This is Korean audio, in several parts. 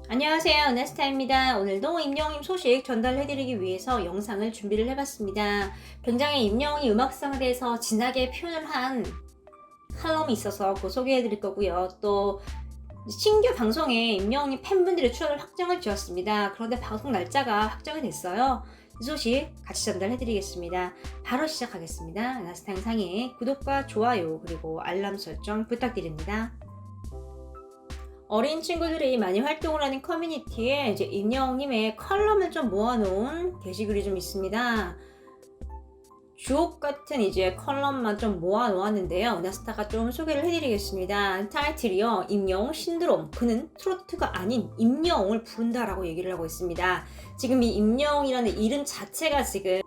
안녕하세요, 은하스타입니다. 오늘도 임영웅님 소식 전달해드리기 위해서 영상을 준비를 해봤습니다. 굉장히 임영웅이 음악성에 대해서 진하게 표현을 한 칼럼이 있어서 그거 소개해드릴 거고요. 또 신규 방송에 임영웅님 팬분들의 출연을 확정을 지었습니다. 그런데 방송 날짜가 확정이 됐어요. 이 소식 같이 전달해드리겠습니다. 바로 시작하겠습니다. 은하스타 영상에 구독과 좋아요 그리고 알람 설정 부탁드립니다. 어린 친구들이 많이 활동을 하는 커뮤니티에 이제 임영웅님의 컬럼을 좀 모아놓은 게시글이 좀 있습니다. 주옥 같은 이제 컬럼만 좀 모아놓았는데요. 은하스타가 좀 소개를 해드리겠습니다. 타이틀이요. 임영웅 신드롬. 그는 트로트가 아닌 임영웅을 부른다라고 얘기를 하고 있습니다. 지금 이 임영웅이라는 이름 자체가 지금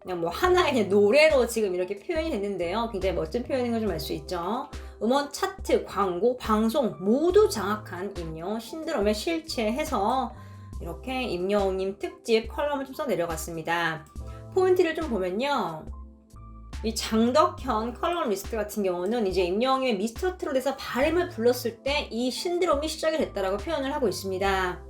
그냥 뭐 하나의 그냥 노래로 지금 이렇게 표현이 됐는데요. 굉장히 멋진 표현인 걸 좀 알 수 있죠. 음원 차트, 광고, 방송 모두 장악한 임영웅 신드롬에 실체해서 이렇게 임영웅님 특집 컬럼을 좀 써내려갔습니다. 포인트를 좀 보면요. 이 장덕현 컬럼 리스트 같은 경우는 이제 임영웅의 미스터 트롯에서 바램을 불렀을 때 이 신드롬이 시작이 됐다라고 표현을 하고 있습니다.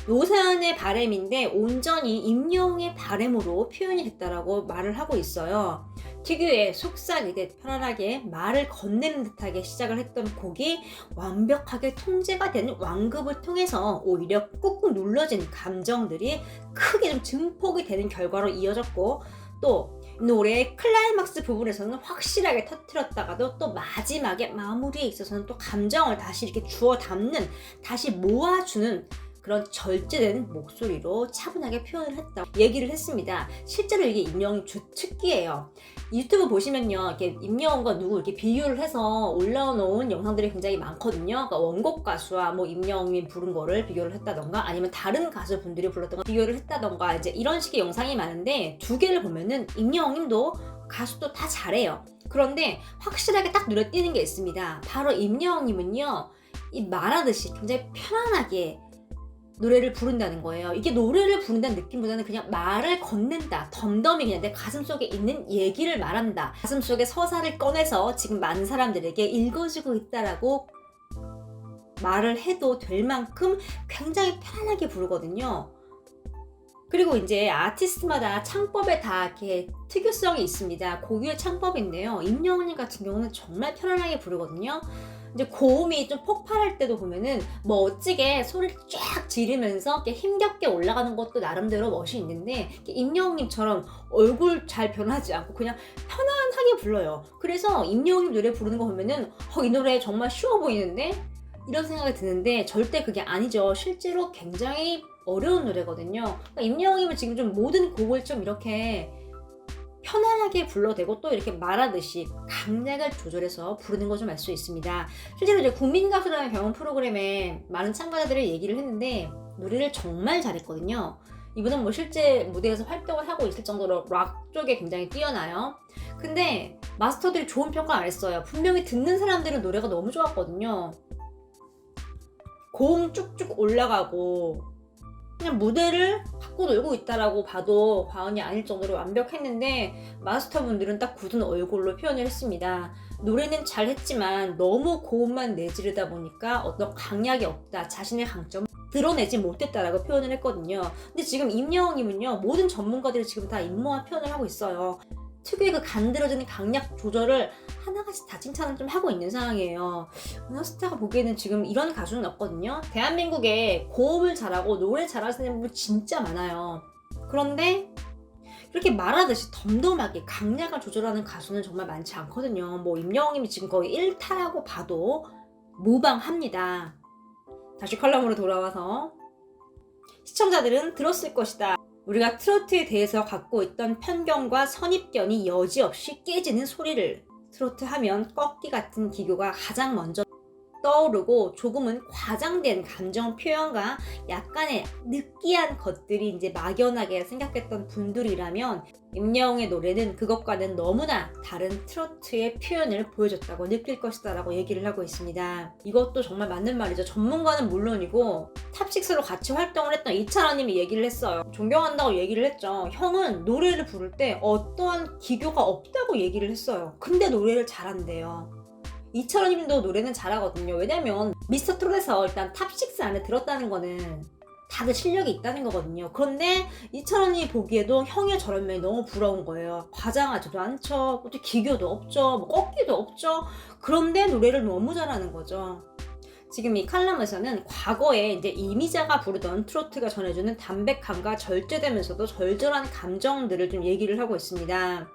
노사연의 바램인데 온전히 임영웅의 바램으로 표현이 됐다라고 말을 하고 있어요. 특유의 속삭이듯 편안하게 말을 건네는 듯하게 시작을 했던 곡이 완벽하게 통제가 되는 완급을 통해서 오히려 꾹꾹 눌러진 감정들이 크게 좀 증폭이 되는 결과로 이어졌고, 또 노래의 클라이막스 부분에서는 확실하게 터뜨렸다가도 또 마지막에 마무리에 있어서는 또 감정을 다시 이렇게 주워 담는, 다시 모아주는 그런 절제된 목소리로 차분하게 표현을 했다 얘기를 했습니다. 실제로 이게 임영웅 주특기예요. 유튜브 보시면요, 이렇게 임영웅과 누구 이렇게 비교를 해서 올라오는 영상들이 굉장히 많거든요. 그러니까 원곡 가수와 뭐 임영웅이 부른 거를 비교를 했다던가, 아니면 다른 가수분들이 불렀던 거 비교를 했다던가, 이제 이런 식의 영상이 많은데, 두 개를 보면은 임영웅님도 가수도 다 잘해요. 그런데 확실하게 딱 눈에 띄는 게 있습니다. 바로 임영웅님은요, 이 말하듯이 굉장히 편안하게 노래를 부른다는 거예요. 이게 노래를 부른다는 느낌보다는 그냥 말을 건넨다. 덤덤히 그냥 내 가슴속에 있는 얘기를 말한다. 가슴속에 서사를 꺼내서 지금 많은 사람들에게 읽어주고 있다라고 말을 해도 될 만큼 굉장히 편안하게 부르거든요. 그리고 이제 아티스트마다 창법에 다 이렇게 특유성이 있습니다. 고유의 창법인데요. 임영웅님 같은 경우는 정말 편안하게 부르거든요. 이제 고음이 좀 폭발할 때도 보면은 뭐 멋지게 소리를 쫙 지르면서 이렇게 힘겹게 올라가는 것도 나름대로 멋이 있는데, 임영웅님처럼 얼굴 잘 변하지 않고 그냥 편안하게 불러요. 그래서 임영웅님 노래 부르는 거 보면은 이 노래 정말 쉬워 보이는데? 이런 생각이 드는데 절대 그게 아니죠. 실제로 굉장히 어려운 노래거든요. 그러니까 임영웅님은 지금 좀 모든 곡을 좀 이렇게 편안하게 불러대고 또 이렇게 말하듯이 강약을 조절해서 부르는 거 좀 알 수 있습니다. 실제로 이제 국민가수라는 경연 프로그램에 많은 참가자들이 얘기를 했는데 노래를 정말 잘했거든요. 이분은 뭐 실제 무대에서 활동을 하고 있을 정도로 락 쪽에 굉장히 뛰어나요. 근데 마스터들이 좋은 평가 안 했어요. 분명히 듣는 사람들은 노래가 너무 좋았거든요. 고음 쭉쭉 올라가고 그냥 무대를 갖고 놀고 있다라고 봐도 과언이 아닐 정도로 완벽했는데, 마스터분들은 딱 굳은 얼굴로 표현을 했습니다. 노래는 잘했지만 너무 고음만 내지르다 보니까 어떤 강약이 없다, 자신의 강점을 드러내지 못했다라고 표현을 했거든요. 근데 지금 임영웅님은요, 모든 전문가들이 지금 다 임모한 표현을 하고 있어요. 특유의 그 간드러지는 강약 조절을 하나같이 다 칭찬을 좀 하고 있는 상황이에요. 은하스타가 보기에는 지금 이런 가수는 없거든요. 대한민국에 고음을 잘하고 노래 잘하시는 분 진짜 많아요. 그런데 이렇게 말하듯이 덤덤하게 강약을 조절하는 가수는 정말 많지 않거든요. 뭐 임영웅님이 지금 거의 1타라고 봐도 무방합니다. 다시 컬럼으로 돌아와서, 시청자들은 들었을 것이다. 우리가 트로트에 대해서 갖고 있던 편견과 선입견이 여지없이 깨지는 소리를, 트로트 하면 꺾기 같은 기교가 가장 먼저 떠오르고 조금은 과장된 감정 표현과 약간의 느끼한 것들이 이제 막연하게 생각했던 분들이라면, 임영웅의 노래는 그것과는 너무나 다른 트로트의 표현을 보여줬다고 느낄 것이다 라고 얘기를 하고 있습니다. 이것도 정말 맞는 말이죠. 전문가는 물론이고 탑6로 같이 활동을 했던 이찬원님이 얘기를 했어요. 존경한다고 얘기를 했죠. 형은 노래를 부를 때 어떠한 기교가 없다고 얘기를 했어요. 근데 노래를 잘한대요. 이철원님도 노래는 잘하거든요. 왜냐면 미스터 트롯에서 일단 탑6 안에 들었다는 거는 다들 실력이 있다는 거거든요. 그런데 이철원이 보기에도 형의 저런 면이 너무 부러운 거예요. 과장하지도 않죠. 또 기교도 없죠. 뭐 꺾기도 없죠. 그런데 노래를 너무 잘하는 거죠. 지금 이 칼럼에서는 과거에 이제 이미자가 부르던 트로트가 전해주는 담백함과 절제되면서도 절절한 감정들을 좀 얘기를 하고 있습니다.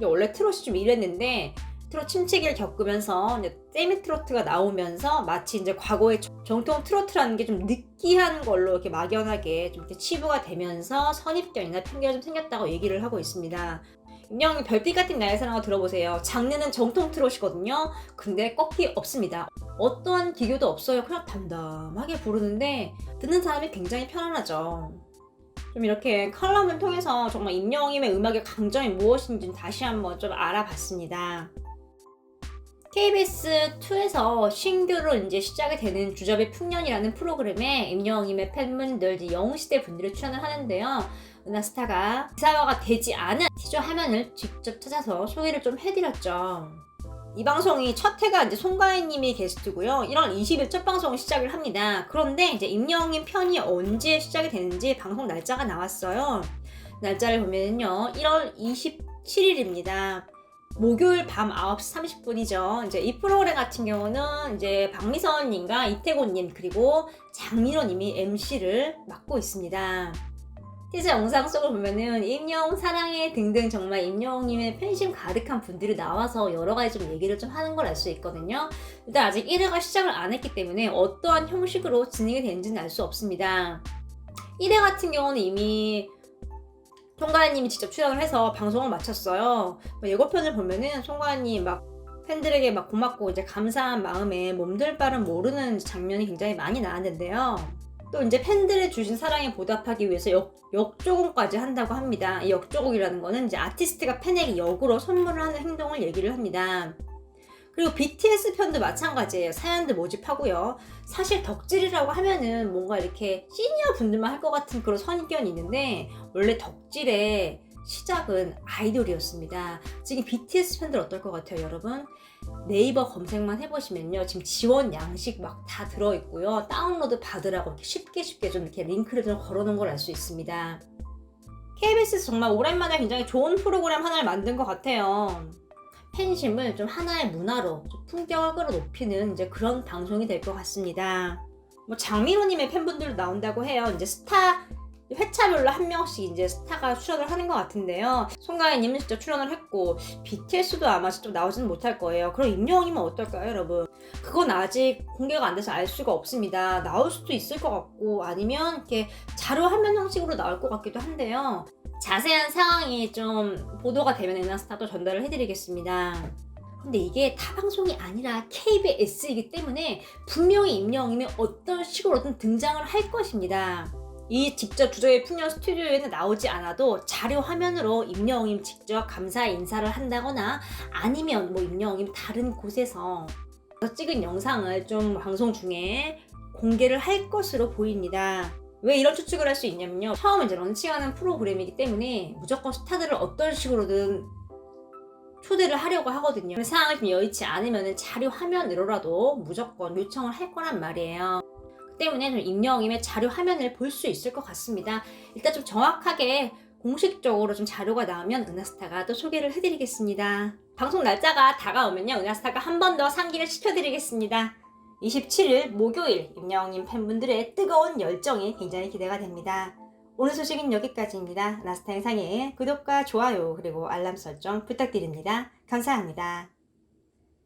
원래 트롯이 좀 이랬는데 트롯 침체기를 겪으면서 이제 세미 트로트가 나오면서 마치 이제 과거의 정통 트로트라는 게 좀 느끼한 걸로 이렇게 막연하게 좀 이렇게 치부가 되면서 선입견이나 편견이 좀 생겼다고 얘기를 하고 있습니다. 임영웅 별빛 같은 나의 사랑을 들어보세요. 장르는 정통 트롯이거든요. 근데 꺾기 없습니다. 어떠한 기교도 없어요. 그냥 담담하게 부르는데 듣는 사람이 굉장히 편안하죠. 좀 이렇게 컬럼을 통해서 정말 임영웅의 음악의 강점이 무엇인지 다시 한번 좀 알아봤습니다. KBS2에서 신규로 이제 시작이 되는 주접의 풍년이라는 프로그램에 임영웅의 팬분들, 영웅시대 분들이 출연을 하는데요. 은하스타가 기사화가 되지 않은 티저 화면을 직접 찾아서 소개를 좀 해드렸죠. 이 방송이 첫 회가 이제 송가인님이 게스트고요. 1월 20일 첫 방송을 시작을 합니다. 그런데 이제 임영웅 편이 언제 시작이 되는지 방송 날짜가 나왔어요. 날짜를 보면요, 1월 27일입니다. 목요일 밤 9시 30분이죠. 이제 이 프로그램 같은 경우는 이제 박미선님과 이태곤님 그리고 장민호님이 MC를 맡고 있습니다. 티저 영상 속을 보면은 임영웅 사랑해 등등 정말 임영웅님의 팬심 가득한 분들이 나와서 여러 가지 좀 얘기를 좀 하는 걸 알 수 있거든요. 일단 아직 1회가 시작을 안 했기 때문에 어떠한 형식으로 진행이 되는지는 알 수 없습니다. 1회 같은 경우는 이미 송가인님이 직접 출연을 해서 방송을 마쳤어요. 예고편을 보면은 송가인님 막 팬들에게 막 고맙고 이제 감사한 마음에 몸둘 바를 모르는 장면이 굉장히 많이 나왔는데요. 또 이제 팬들의 주신 사랑에 보답하기 위해서 역조공까지 한다고 합니다. 이 역조공이라는 거는 이제 아티스트가 팬에게 역으로 선물을 하는 행동을 얘기를 합니다. 그리고 BTS 편도 마찬가지예요. 사연들 모집하고요. 사실 덕질이라고 하면은 뭔가 이렇게 시니어 분들만 할 것 같은 그런 선입견이 있는데 원래 덕질의 시작은 아이돌이었습니다. 지금 BTS 팬들 어떨 것 같아요, 여러분? 네이버 검색만 해보시면요. 지금 지원 양식 막 다 들어있고요. 다운로드 받으라고 이렇게 쉽게 좀 이렇게 링크를 좀 걸어놓은 걸 알 수 있습니다. KBS에서 정말 오랜만에 굉장히 좋은 프로그램 하나를 만든 것 같아요. 팬심을 좀 하나의 문화로 좀 품격을 끌어높이는 이제 그런 방송이 될 것 같습니다. 뭐 장민호님의 팬분들도 나온다고 해요. 이제 스타 회차별로 한 명씩 이제 스타가 출연을 하는 것 같은데요. 송가인님은 직접 출연을 했고 BTS도 아마 직접 나오지는 못할 거예요. 그럼 임영웅이면 어떨까요, 여러분? 그건 아직 공개가 안 돼서 알 수가 없습니다. 나올 수도 있을 것 같고 아니면 이렇게 자료 화면 형식으로 나올 것 같기도 한데요. 자세한 상황이 좀 보도가 되면 은하스타도 전달을 해드리겠습니다. 근데 이게 타방송이 아니라 KBS이기 때문에 분명히 임영웅이 어떤 식으로든 등장을 할 것입니다. 이 직접 주저의 풍년 스튜디오에는 나오지 않아도 자료 화면으로 임영웅님 직접 감사 인사를 한다거나 아니면 뭐 임영웅님 다른 곳에서 찍은 영상을 좀 방송 중에 공개를 할 것으로 보입니다. 왜 이런 추측을 할 수 있냐면요. 처음 이제 런칭하는 프로그램이기 때문에 무조건 스타들을 어떤 식으로든 초대를 하려고 하거든요. 상황이 좀 여의치 않으면 자료 화면으로라도 무조건 요청을 할 거란 말이에요. 그 때문에 좀 임영웅의 자료 화면을 볼 수 있을 것 같습니다. 일단 좀 정확하게 공식적으로 좀 자료가 나오면 은하스타가 또 소개를 해드리겠습니다. 방송 날짜가 다가오면요. 은하스타가 한 번 더 상기를 시켜드리겠습니다. 27일 목요일 임영웅님 팬분들의 뜨거운 열정이 굉장히 기대가 됩니다. 오늘 소식은 여기까지입니다. 은하스타 영상에 구독과 좋아요 그리고 알람 설정 부탁드립니다. 감사합니다.